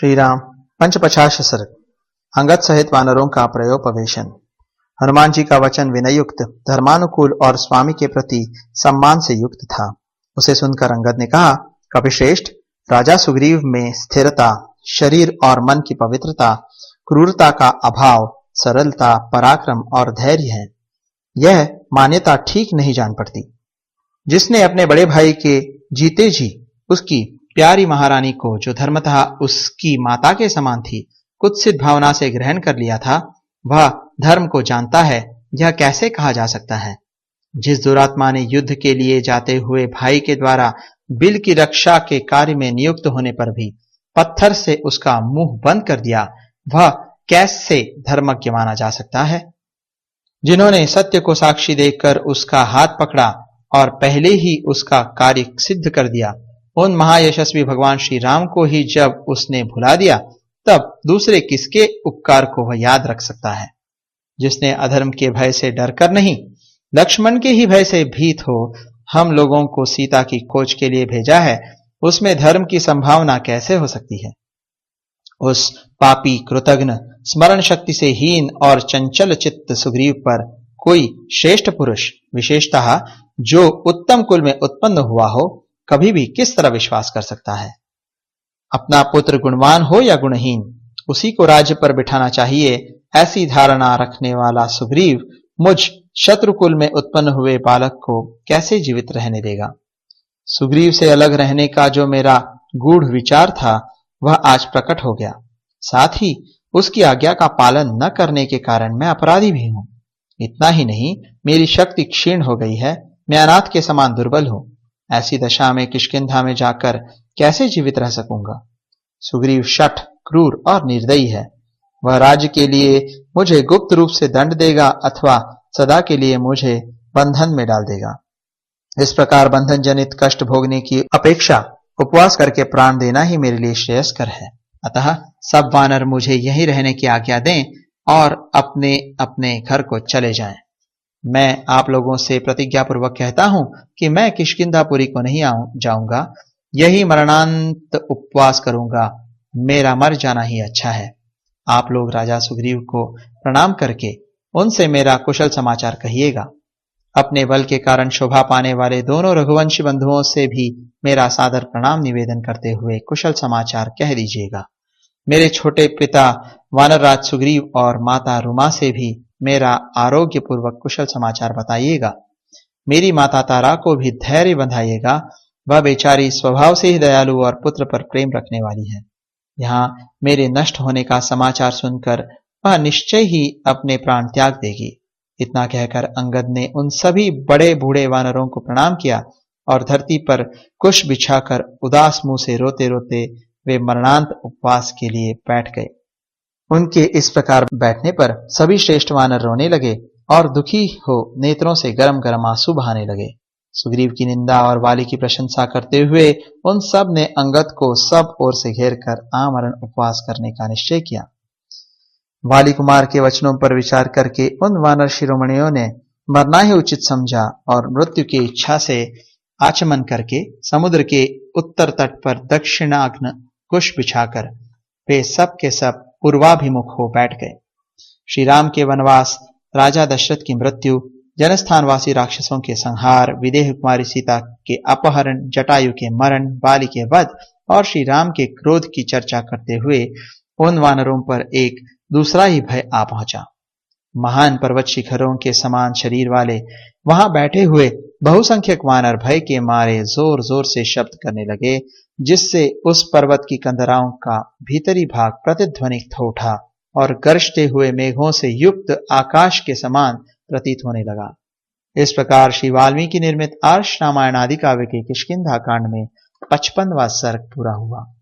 श्री राम पंचपचाश सर्ग। अंगद सहित वानरों का प्रयोपवेशन। हनुमान जी का वचन विनयुक्त, धर्मानुकूल और स्वामी के प्रति सम्मान से युक्त था। उसे सुनकर अंगद ने कहा, कपिश्रेष्ठ, राजा सुग्रीव में स्थिरता, शरीर और मन की पवित्रता, क्रूरता का अभाव, सरलता, पराक्रम और धैर्य है। यह मान्यता ठीक नहीं जान पड़ती। जिसने अपने बड़े भाई के जीते जी उसकी प्यारी महारानी को, जो धर्मतः उसकी माता के समान थी, कुत्सित भावना से ग्रहण कर लिया था, वह धर्म को जानता है, यह कैसे कहा जा सकता है। जिस दुरात्मा ने युद्ध के लिए जाते हुए भाई के द्वारा बिल की रक्षा के कार्य में नियुक्त होने पर भी पत्थर से उसका मुंह बंद कर दिया, वह कैसे धर्मज्ञ माना जा सकता है। जिन्होंने सत्य को साक्षी देखकर उसका हाथ पकड़ा और पहले ही उसका कार्य सिद्ध कर दिया, उन महायशस्वी भगवान श्री राम को ही जब उसने भुला दिया, तब दूसरे किसके उपकार को वह याद रख सकता है। जिसने अधर्म के भय से डरकर नहीं, लक्ष्मण के ही भय से भीत हो हम लोगों को सीता की खोज के लिए भेजा है, उसमें धर्म की संभावना कैसे हो सकती है। उस पापी, कृतघ्न, स्मरण शक्ति से हीन और चंचल चित्त सुग्रीव पर कोई श्रेष्ठ पुरुष, विशेषतः जो उत्तम कुल में उत्पन्न हुआ हो, कभी भी किस तरह विश्वास कर सकता है। अपना पुत्र गुणवान हो या गुणहीन, उसी को राज्य पर बिठाना चाहिए, ऐसी धारणा रखने वाला सुग्रीव मुझ शत्रुकुल में उत्पन्न हुए बालक को कैसे जीवित रहने देगा। सुग्रीव से अलग रहने का जो मेरा गूढ़ विचार था, वह आज प्रकट हो गया। साथ ही उसकी आज्ञा का पालन न करने के कारण मैं अपराधी भी हूं। इतना ही नहीं, मेरी शक्ति क्षीण हो गई है, मैं अनाथ के समान दुर्बल हूं। ऐसी दशा में किष्किंधा में जाकर कैसे जीवित रह सकूंगा। सुग्रीव शठ, क्रूर और निर्दयी है। वह राज्य के लिए मुझे गुप्त रूप से दंड देगा अथवा सदा के लिए मुझे बंधन में डाल देगा। इस प्रकार बंधन जनित कष्ट भोगने की अपेक्षा उपवास करके प्राण देना ही मेरे लिए श्रेयस्कर है। अतः सब वानर मुझे यहीं रहने की आज्ञा दें और अपने अपने घर को चले जाएं। मैं आप लोगों से प्रतिज्ञा पूर्वक कहता हूं कि मैं किष्किंधापुरी को नहीं जाऊंगा, यही मरणांत उपवास करूंगा। मेरा मर जाना ही अच्छा है। आप लोग राजा सुग्रीव को प्रणाम करके उनसे मेरा कुशल समाचार कहिएगा। अपने बल के कारण शोभा पाने वाले दोनों रघुवंशी बंधुओं से भी मेरा सादर प्रणाम निवेदन करते हुए कुशल समाचार कह दीजिएगा। मेरे छोटे पिता वानरराज सुग्रीव और माता रुमा से भी मेरा आरोग्य पूर्वक कुशल समाचार बताइएगा। मेरी माता तारा को भी धैर्य बंधाइएगा। वह बेचारी स्वभाव से ही दयालु और पुत्र पर प्रेम रखने वाली है। यहाँ मेरे नष्ट होने का समाचार सुनकर वह निश्चय ही अपने प्राण त्याग देगी। इतना कहकर अंगद ने उन सभी बड़े बूढ़े वानरों को प्रणाम किया और धरती पर कुश बिछाकर उदास मुंह से रोते रोते वे मरणांत उपवास के लिए बैठ गए। उनके इस प्रकार बैठने पर सभी श्रेष्ठ वानर रोने लगे और दुखी हो नेत्रों से गरम गरम आंसू बहाने लगे। सुग्रीव की निंदा और वाली की प्रशंसा करते हुए उन सब ने अंगद को सब ओर से घेर कर आमरण उपवास करने का निश्चय किया। वाली कुमार के वचनों पर विचार करके उन वानर शिरोमणियों ने मरना ही उचित समझा और मृत्यु की इच्छा से आचमन करके समुद्र के उत्तर तट पर दक्षिणाग्न कुश बिछाकर वे सब के सब पूर्वाभिमुख हो बैठ गए। श्री राम के वनवास, राजा दशरथ की मृत्यु, जनस्थानवासी राक्षसों के संहार, विदेह कुमारी सीता के अपहरण, जटायु के मरण, बाली के वध और श्री राम के क्रोध की चर्चा करते हुए उन वानरों पर एक दूसरा ही भय आ पहुंचा। महान पर्वत शिखरों के समान शरीर वाले वहां बैठे हुए बहुसंख्यक वानर भय के मारे जोर जोर से शब्द करने लगे, जिससे उस पर्वत की कंदराओं का भीतरी भाग प्रतिध्वनित हो उठा और गरजते हुए मेघों से युक्त आकाश के समान प्रतीत होने लगा। इस प्रकार श्री वाल्मीकि निर्मित आर्ष रामायण आदि काव्य के किष्किंधा कांड में 55वां सर्ग पूरा हुआ।